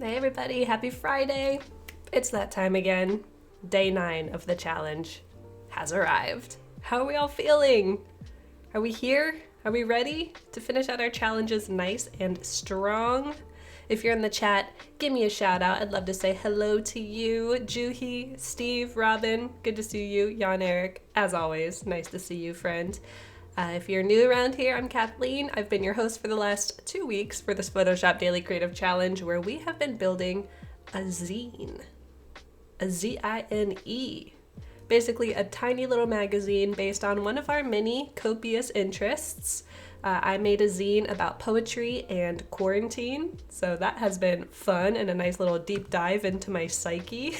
Hey everybody, happy Friday. It's that time again. Day 9 of the challenge has arrived. How are we all feeling? Are we here? Are we ready to finish out our challenges nice and strong? If you're in the chat, give me a shout out. I'd love to say hello to you. Juhi, Steve, Robin, good to see you. Jan Eric, as always, nice to see you, friend. If you're new around here, I'm Kathleen. I've been your host for the last 2 weeks for this Photoshop Daily Creative Challenge, where we have been building a zine. A Z-I-N-E. Basically a tiny little magazine based on one of our many copious interests. I made a zine about poetry and quarantine, so that has been fun and a nice little deep dive into my psyche.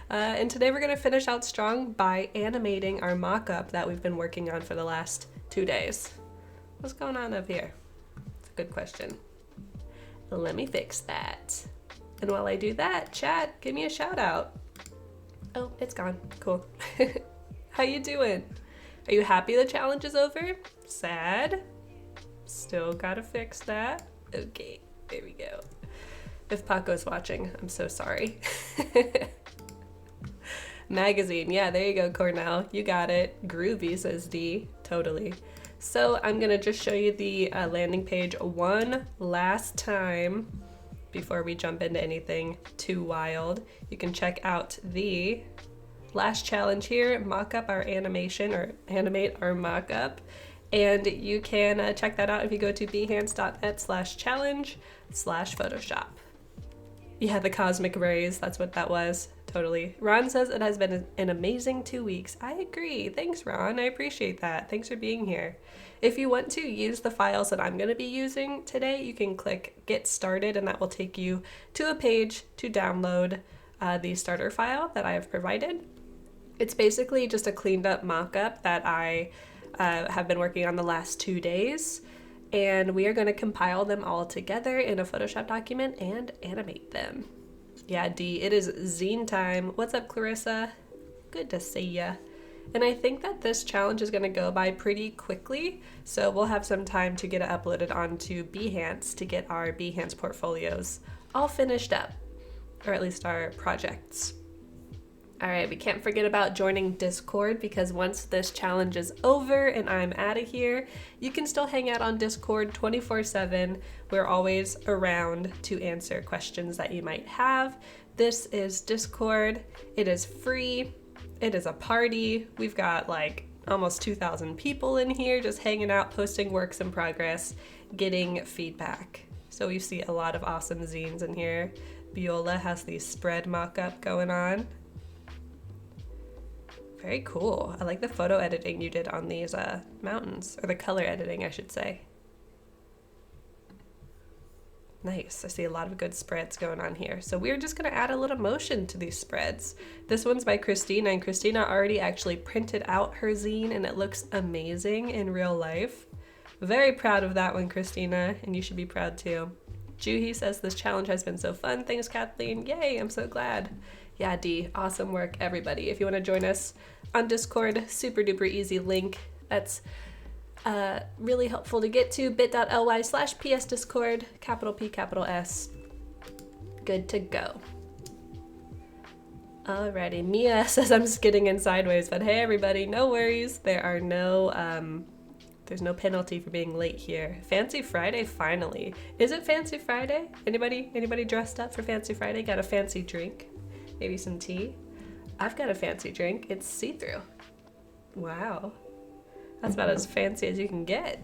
And today we're going to finish out strong by animating our mock-up that we've been working on for the last 2 days. What's going on up here? It's a good question. Let me fix that. And while I do that, chat, give me a shout out. Oh, it's gone. Cool. How you doing? Are you happy the challenge is over? Sad? Still gotta fix that. Okay, there we go. If Paco's watching, I'm so sorry. Magazine, yeah, there you go, Cornell. You got it. Groovy, says D. Totally. So I'm gonna just show you the landing page one last time before we jump into anything too wild. You can check out the last challenge here, mock up our animation or animate our mock-up. And you can check that out if you go to behance.net/challenge/Photoshop. Yeah, the cosmic rays, that's what that was. Totally. Ron says it has been an amazing 2 weeks. I agree. Thanks, Ron. I appreciate that. Thanks for being here. If you want to use the files that I'm going to be using today, you can click Get Started, and that will take you to a page to download the starter file that I have provided. It's basically just a cleaned up mock-up that I have been working on the last 2 days, and we are going to compile them all together in a Photoshop document and animate them. Yeah, D, it is zine time. What's up, Clarissa? Good to see ya. And I think that this challenge is going to go by pretty quickly, so we'll have some time to get it uploaded onto Behance to get our Behance portfolios all finished up, or at least our projects. All right, we can't forget about joining Discord, because once this challenge is over and I'm out of here, you can still hang out on Discord 24/7. We're always around to answer questions that you might have. This is Discord. It is free. It is a party. We've got like almost 2,000 people in here just hanging out, posting works in progress, getting feedback. So we see a lot of awesome zines in here. Biola has the spread mock-up going on. Very cool. I like the photo editing you did on these mountains, or the color editing, I should say. Nice. I see a lot of good spreads going on here. So we're just going to add a little motion to these spreads. This one's by Christina, and Christina already actually printed out her zine, and it looks amazing in real life. Very proud of that one, Christina, and you should be proud too. Juhi says this challenge has been so fun. Thanks, Kathleen. Yay, I'm so glad. Yeah, D, awesome work, everybody. If you want to join us on Discord, super duper easy link. That's really helpful to get to, bit.ly/psdiscord, capital P, capital S. Good to go. Alrighty, Mia says I'm skidding in sideways, but hey everybody, no worries. There are no, there's no penalty for being late here. Fancy Friday, finally. Is it Fancy Friday? Anybody dressed up for Fancy Friday? Got a fancy drink? Maybe some tea? I've got a fancy drink. It's see-through. Wow. That's about as fancy as you can get.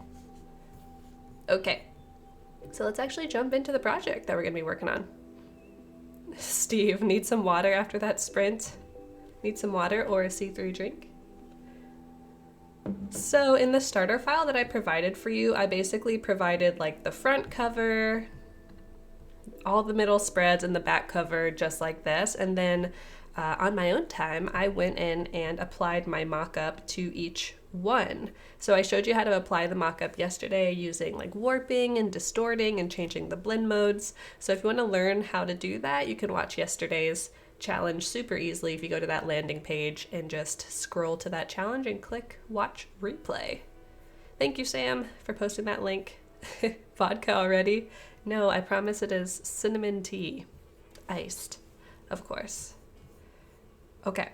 Okay. So let's actually jump into the project that we're going to be working on. Steve, need some water after that sprint? Need some water or a see-through drink? So in the starter file that I provided for you, I basically provided like the front cover, all the middle spreads, and the back cover just like this. And then on my own time, I went in and applied my mock-up to each one. So I showed you how to apply the mock-up yesterday using like warping and distorting and changing the blend modes. So if you want to learn how to do that, you can watch yesterday's challenge super easily if you go to that landing page and just scroll to that challenge and click watch replay. Thank you, Sam, for posting that link. Vodka already? No, I promise it is cinnamon tea. Iced, of course. Okay.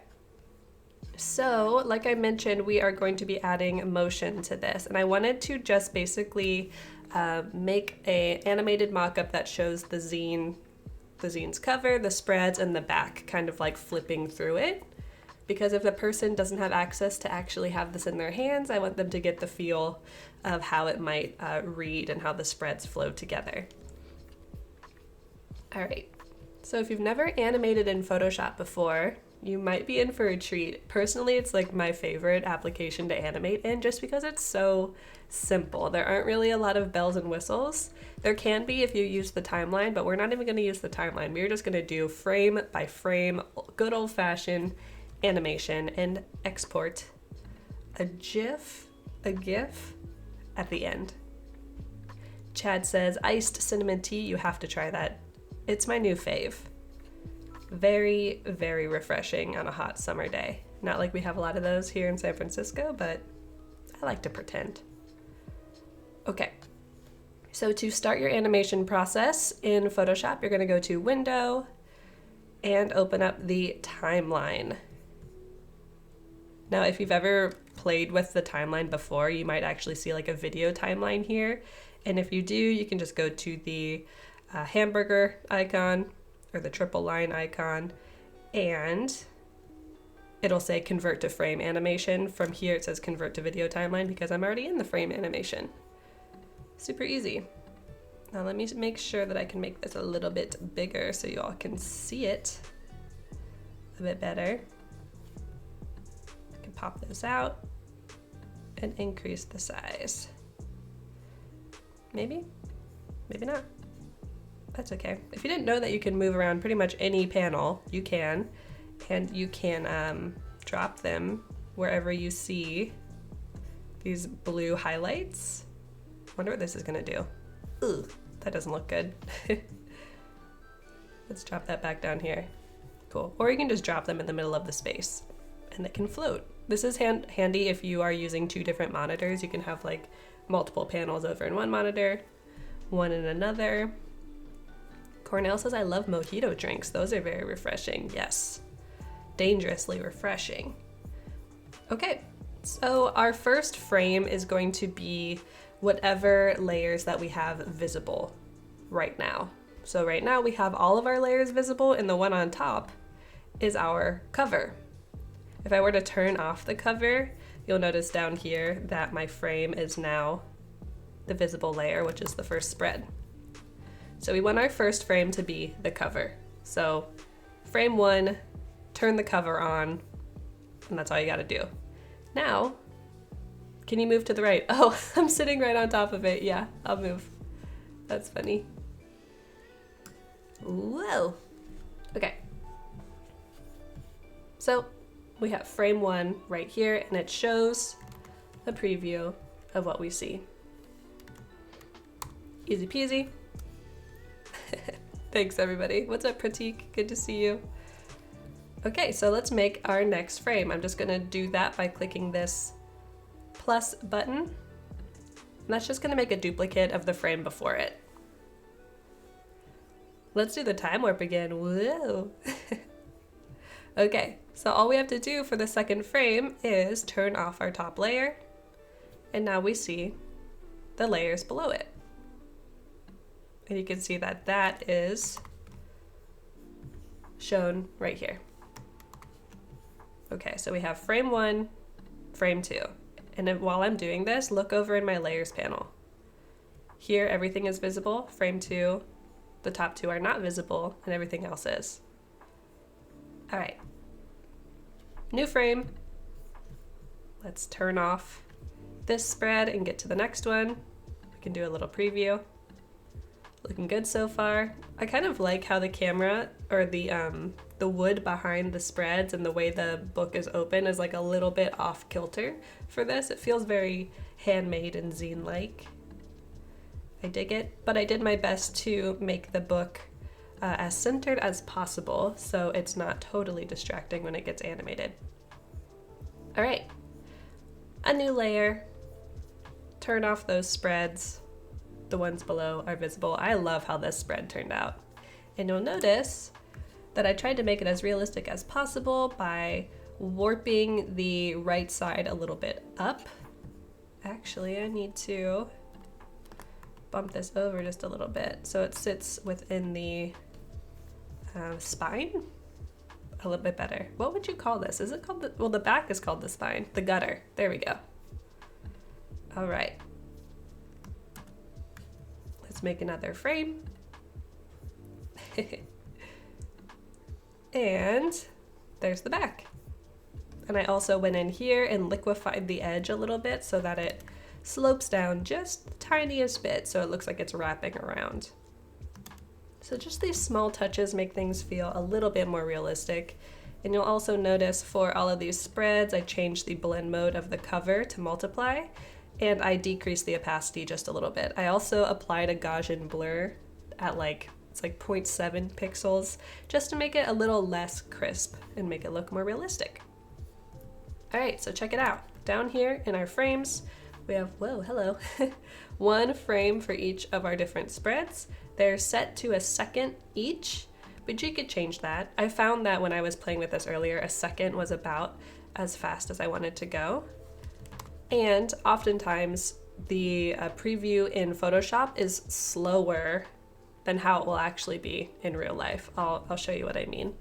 So, like I mentioned, we are going to be adding motion to this, and I wanted to just basically make an animated mock-up that shows the zine's cover, the spreads, and the back kind of like flipping through it. Because if the person doesn't have access to actually have this in their hands, I want them to get the feel of how it might read and how the spreads flow together. All right, so if you've never animated in Photoshop before, you might be in for a treat. Personally, it's like my favorite application to animate in just because it's so simple. There aren't really a lot of bells and whistles. There can be if you use the timeline, but we're not even going to use the timeline. We're just going to do frame by frame, good old-fashioned animation, and export a GIF at the end. Chad says, iced cinnamon tea, you have to try that. It's my new fave. Very, very refreshing on a hot summer day. Not like we have a lot of those here in San Francisco, but I like to pretend. Okay, so to start your animation process in Photoshop, you're gonna go to Window and open up the timeline. Now, if you've ever played with the timeline before, you might actually see like a video timeline here. And if you do, you can just go to the hamburger icon or the triple line icon, and it'll say convert to frame animation. From here it says convert to video timeline because I'm already in the frame animation. Super easy. Now let me make sure that I can make this a little bit bigger so you all can see it a bit better. I can pop those out and increase the size. Maybe, maybe not. That's okay. If you didn't know that you can move around pretty much any panel, you can. And you can drop them wherever you see these blue highlights. Wonder what this is gonna do. Ugh, that doesn't look good. Let's drop that back down here. Cool. Or you can just drop them in the middle of the space and they can float. This is handy if you are using two different monitors. You can have like multiple panels over in one monitor, one in another. Cornell says, I love mojito drinks. Those are very refreshing. Yes, dangerously refreshing. Okay, so our first frame is going to be whatever layers that we have visible right now. So right now we have all of our layers visible, and the one on top is our cover. If I were to turn off the cover, you'll notice down here that my frame is now the visible layer, which is the first spread. So we want our first frame to be the cover. So frame 1, turn the cover on, and that's all you gotta do. Now, can you move to the right? Oh, I'm sitting right on top of it. Yeah, I'll move. That's funny. Whoa. Okay. So we have frame 1 right here, and it shows a preview of what we see. Easy peasy. Thanks everybody. What's up, Pratik? Good to see you. Okay, so let's make our next frame. I'm just gonna do that by clicking this plus button. And that's just gonna make a duplicate of the frame before it. Let's do the time warp again. Whoa. Okay, so all we have to do for the second frame is turn off our top layer, and now we see the layers below it. And you can see that that is shown right here. Okay, so we have frame 1, frame 2. And then while I'm doing this, look over in my layers panel. Here, everything is visible. Frame 2, the top 2 are not visible, and everything else is. All right, new frame. Let's turn off this spread and get to the next one. We can do a little preview. Looking good so far. I kind of like how the camera, or the wood behind the spreads and the way the book is open is like a little bit off kilter for this. It feels very handmade and zine-like. I dig it, but I did my best to make the book as centered as possible so it's not totally distracting when it gets animated. All right, a new layer, turn off those spreads, the ones below are visible. I love how this spread turned out. And you'll notice that I tried to make it as realistic as possible by warping the right side a little bit up. Actually, I need to bump this over just a little bit so it sits within the spine a little bit better. What would you call this? Is it called the, well, the back is called the spine, the gutter. There we go. All right. Let's make another frame. And there's the back. And I also went in here and liquefied the edge a little bit so that it slopes down just the tiniest bit so it looks like it's wrapping around. So just these small touches make things feel a little bit more realistic. And you'll also notice for all of these spreads, I changed the blend mode of the cover to multiply, and I decreased the opacity just a little bit. I also applied a Gaussian blur at it's like 0.7 pixels just to make it a little less crisp and make it look more realistic. All right, so check it out. Down here in our frames, we have, whoa, hello, one frame for each of our different spreads. They're set to a second each, but you could change that. I found that when I was playing with this earlier, a second was about as fast as I wanted to go. And oftentimes the preview in Photoshop is slower than how it will actually be in real life. I'll show you what I mean.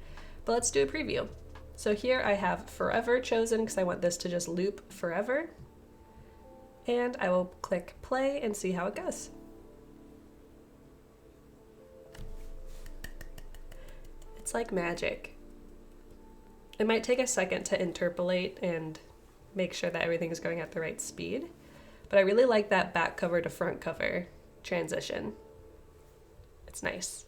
But let's do a preview. So here I have forever chosen because I want this to just loop forever. And I will click play and see how it goes. It's like magic. It might take a second to interpolate and make sure that everything is going at the right speed, but I really like that back cover to front cover transition. It's nice.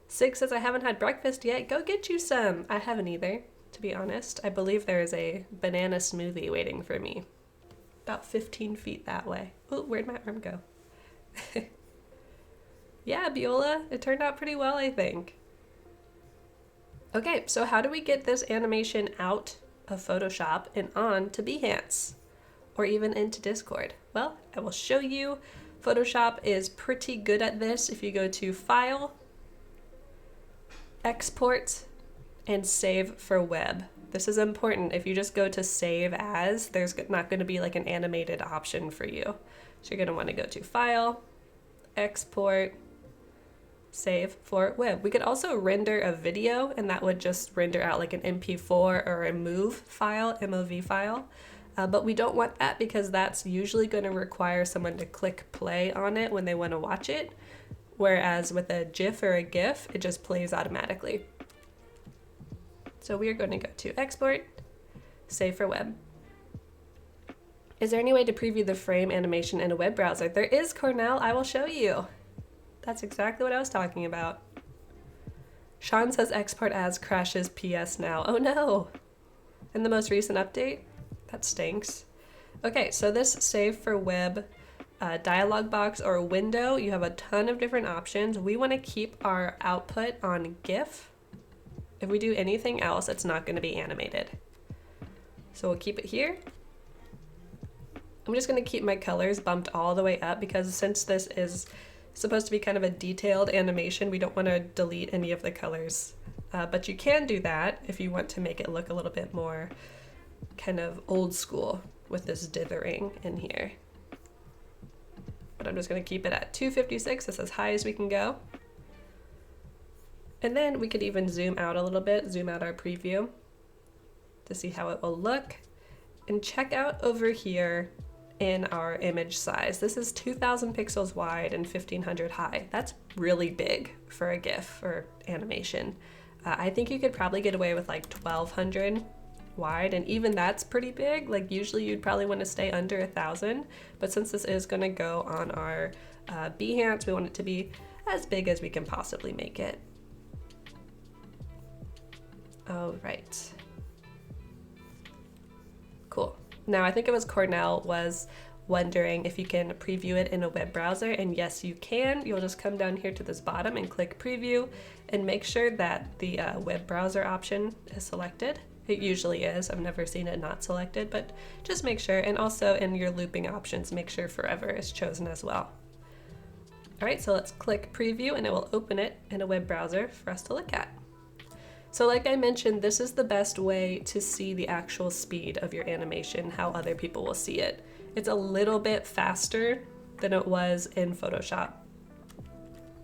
6 says, I haven't had breakfast yet. Go get you some. I haven't either, to be honest. I believe there is a banana smoothie waiting for me. About 15 feet that way. Oh, where'd my arm go? Yeah, Beulah, it turned out pretty well, I think. Okay, so how do we get this animation out of Photoshop and on to Behance or even into Discord? Well, I will show you. Photoshop is pretty good at this. If you go to File, Export, and Save for Web. This is important. If you just go to Save As, there's not going to be like an animated option for you. So you're going to want to go to File, Export, Save for Web. We could also render a video, and that would just render out like an MP4 or a MOV file. But we don't want that because that's usually going to require someone to click play on it when they want to watch it. Whereas with a GIF or a GIF, it just plays automatically. So we are going to go to Export, Save for Web. Is there any way to preview the frame animation in a web browser? There is, Cornell. I will show you. That's exactly what I was talking about. Sean says export as crashes PS now. Oh no! In the most recent update? That stinks. Okay, so this Save for Web dialog box or window, you have a ton of different options. We want to keep our output on GIF. If we do anything else, it's not going to be animated. So we'll keep it here. I'm just going to keep my colors bumped all the way up because since this is supposed to be kind of a detailed animation, we don't want to delete any of the colors. But you can do that if you want to make it look a little bit more kind of old school with this dithering in here. But I'm just going to keep it at 256. That's as high as we can go. And then we could even zoom out a little bit, zoom out our preview to see how it will look. And check out over here in our image size. This is 2000 pixels wide and 1500 high. That's really big for a GIF or animation. I think you could probably get away with like 1200 wide, and even that's pretty big. Like usually you'd probably want to stay under 1000, but since this is going to go on our Behance, we want it to be as big as we can possibly make it. All right. Cool. Now I think it was Cornell was wondering if you can preview it in a web browser, and yes you can. You'll just come down here to this bottom and click preview and make sure that the web browser option is selected. It usually is. I've never seen it not selected, but just make sure. And also in your looping options, make sure forever is chosen as well. All right, so let's click preview and it will open it in a web browser for us to look at. So like I mentioned, this is the best way to see the actual speed of your animation, how other people will see it. It's a little bit faster than it was in Photoshop,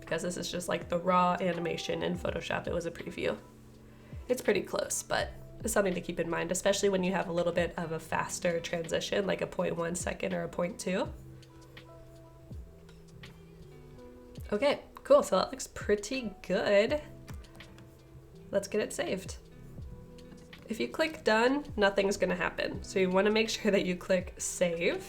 because this is just like the raw animation in Photoshop. It was a preview. It's pretty close, but it's something to keep in mind, especially when you have a little bit of a faster transition, like a 0.1 second or a 0.2. Okay, cool, so that looks pretty good. Let's get it saved. If you click done, nothing's gonna happen. So you wanna make sure that you click save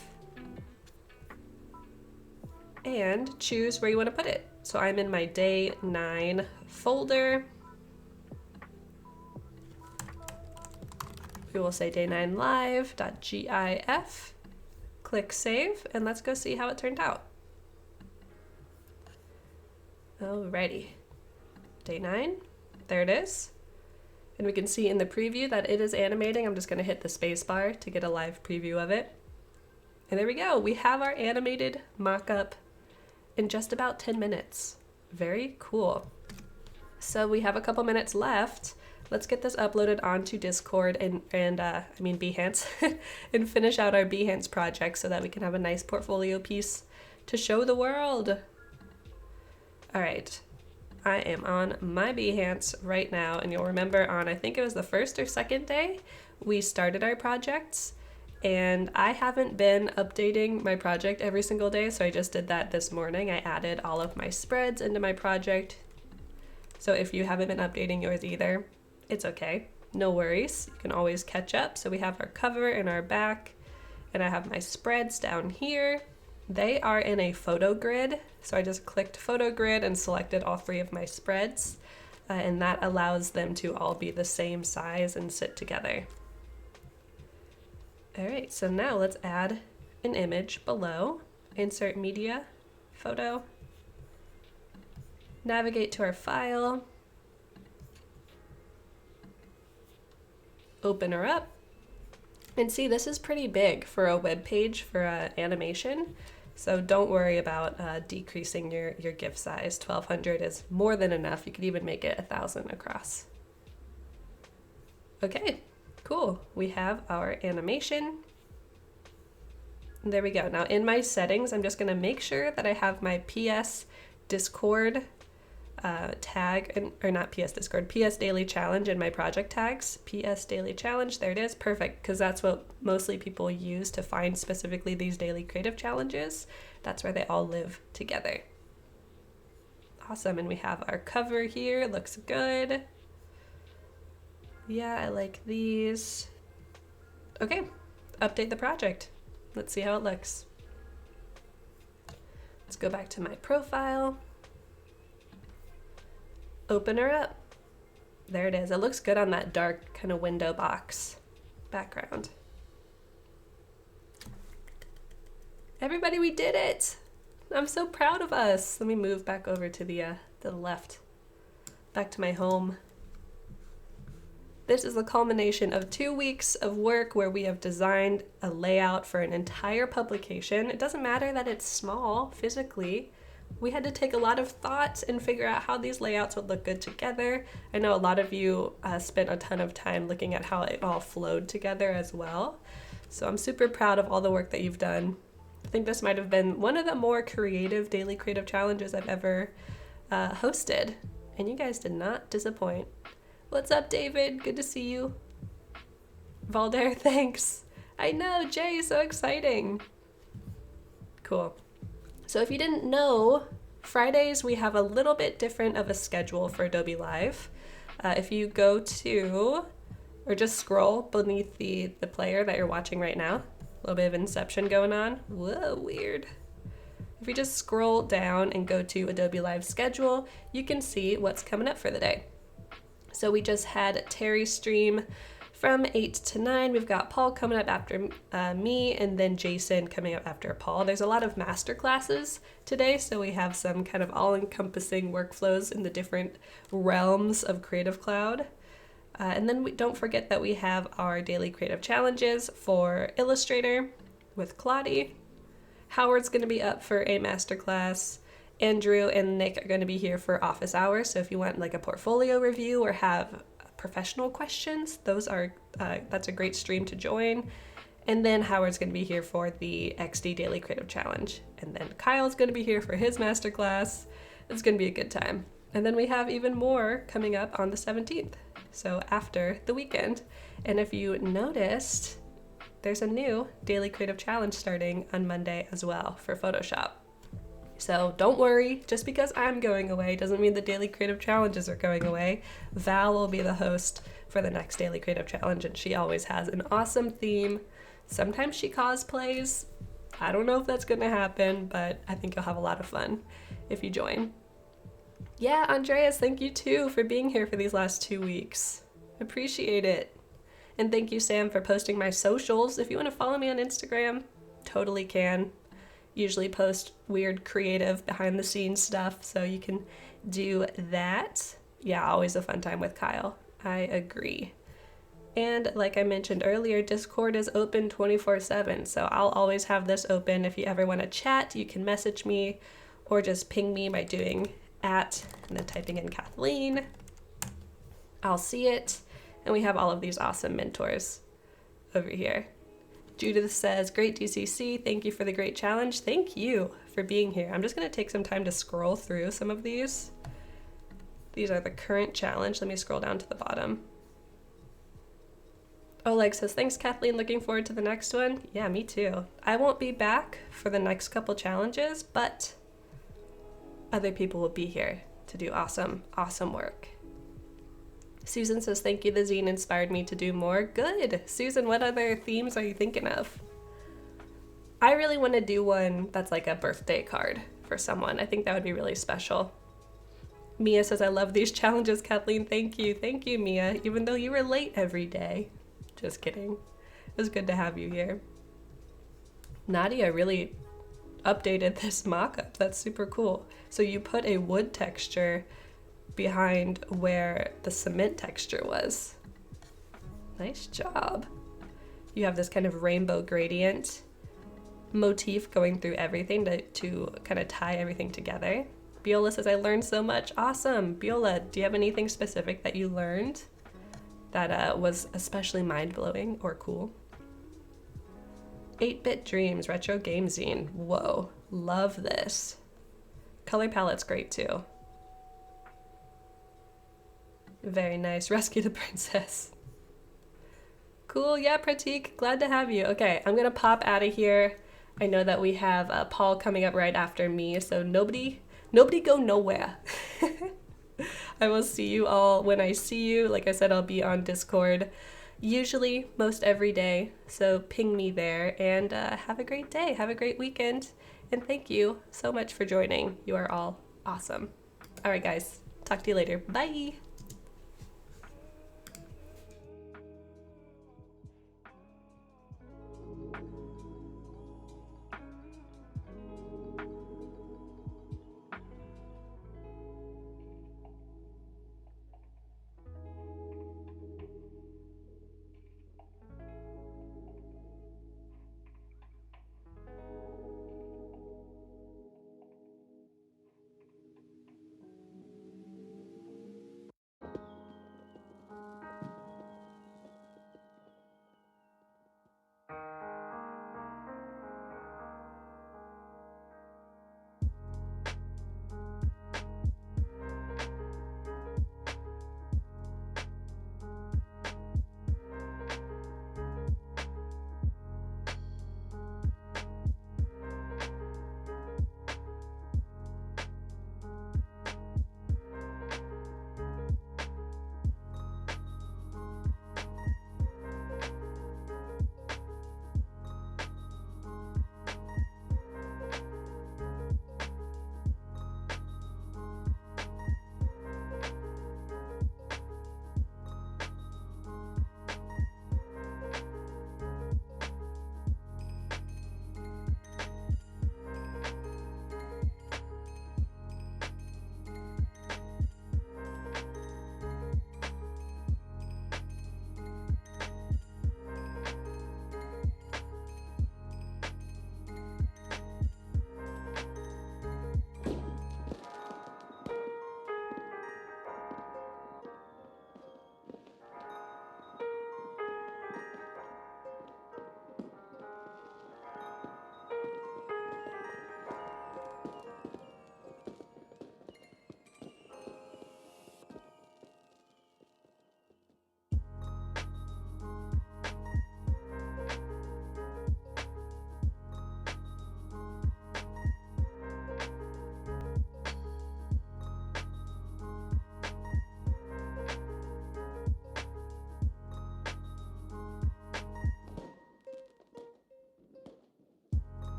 and choose where you wanna put it. So I'm in my day 9 folder. We will say day9live.gif, click save, and let's go see how it turned out. Alrighty, day 9. There it is. And we can see in the preview that it is animating. I'm just gonna hit the space bar to get a live preview of it. And there we go. We have our animated mock-up in just about 10 minutes. Very cool. So we have a couple minutes left. Let's get this uploaded onto Discord and Behance and finish out our Behance project so that we can have a nice portfolio piece to show the world. All right. I am on my Behance right now, and you'll remember on, I think it was the first or second day, we started our projects, and I haven't been updating my project every single day, so I just did that this morning. I added all of my spreads into my project, so if you haven't been updating yours either, it's okay. No worries, you can always catch up. So we have our cover and our back, and I have my spreads down here. They are in a photo grid, so I just clicked photo grid and selected all 3 of my spreads, and that allows them to all be the same size and sit together. All right, so now let's add an image below. Insert media, photo, navigate to our file, open her up, and see, this is pretty big for a web page for animation. So don't worry about decreasing your GIF size. 1200 is more than enough. You could even make it 1000 across. Okay, cool. We have our animation. There we go. Now in my settings, I'm just gonna make sure that I have my PS Discord tag, or not PS Discord, PS Daily Challenge in my project tags. PS Daily Challenge, there it is, perfect, because that's what mostly people use to find specifically these daily creative challenges. That's where they all live together. Awesome, and we have our cover here, looks good. Yeah, I like these. Okay, update the project. Let's see how it looks. Let's go back to my profile. Open her up. There it is. It looks good on that dark kind of window box background. Everybody, we did it! I'm so proud of us. Let me move back over to the left, back to my home. This is the culmination of 2 weeks of work where we have designed a layout for an entire publication. It doesn't matter that it's small physically. We had to take a lot of thought and figure out how these layouts would look good together. I know a lot of you spent a ton of time looking at how it all flowed together as well. So I'm super proud of all the work that you've done. I think this might have been one of the more creative daily creative challenges I've ever hosted. And you guys did not disappoint. What's up, David? Good to see you. Valder, thanks. I know, Jay, so exciting. Cool. So if you didn't know, Fridays we have a little bit different of a schedule for Adobe Live. If you go to, or just scroll beneath the player that you're watching right now, a little bit of Inception going on. Whoa, weird. If you just scroll down and go to Adobe Live schedule, you can see what's coming up for the day. So we just had Terry's stream from 8 to 9. We've got Paul coming up after me, and then Jason coming up after Paul. There's a lot of master classes today, so we have some kind of all-encompassing workflows in the different realms of Creative Cloud. And then don't forget that we have our daily creative challenges for Illustrator with Claudie. Howard's going to be up for a masterclass, Andrew and Nick are going to be here for office hours. So if you want like a portfolio review or have professional questions, that's a great stream to join. And then Howard's going to be here for the XD Daily Creative Challenge. And then Kyle's going to be here for his masterclass. It's going to be a good time. And then we have even more coming up on the 17th. So after the weekend. And if you noticed, there's a new Daily Creative Challenge starting on Monday as well for Photoshop. So don't worry, just because I'm going away doesn't mean the Daily Creative Challenges are going away. Val will be the host for the next Daily Creative Challenge, and she always has an awesome theme. Sometimes she cosplays. I don't know if that's gonna happen, but I think you'll have a lot of fun if you join. Yeah, Andreas, thank you too for being here for these last 2 weeks. Appreciate it. And thank you, Sam, for posting my socials. If you want to follow me on Instagram, totally can. Usually post weird creative behind the scenes stuff, so you can do that. Yeah, always a fun time with Kyle. I agree. And like I mentioned earlier, Discord is open 24/7, so I'll always have this open. If you ever want to chat, you can message me or just ping me by doing @ and then typing in Kathleen. I'll see it, and we have all of these awesome mentors over here. Judith says, great DCC, thank you for the great challenge. Thank you for being here. I'm just going to take some time to scroll through some of these. These are the current challenge. Let me scroll down to the bottom. Oleg says, thanks, Kathleen. Looking forward to the next one. Yeah, me too. I won't be back for the next couple challenges, but other people will be here to do awesome, awesome work. Susan says, thank you, the zine inspired me to do more. Good. Susan, what other themes are you thinking of? I really want to do one that's like a birthday card for someone. I think that would be really special. Mia says, I love these challenges, Kathleen. Thank you. Thank you, Mia, even though you were late every day. Just kidding. It was good to have you here. Nadia really updated this mock-up. That's super cool. So you put a wood texture behind where the cement texture was. Nice job. You have this kind of rainbow gradient motif going through everything to kind of tie everything together. Biola says, I learned so much. Awesome. Biola, do you have anything specific that you learned that was especially mind-blowing or cool? 8-Bit Dreams, Retro Game Zine. Whoa, love this. Color palette's great too. Very nice. Rescue the princess. Cool. Yeah, Pratik, glad to have you. Okay, I'm gonna pop out of here. I know that we have Paul coming up right after me, so nobody go nowhere. I will see you all when I see you. Like I said, I'll be on Discord usually most every day, so ping me there, and have a great day. Have a great weekend, and thank you so much for joining. You are all awesome. All right, guys. Talk to you later. Bye.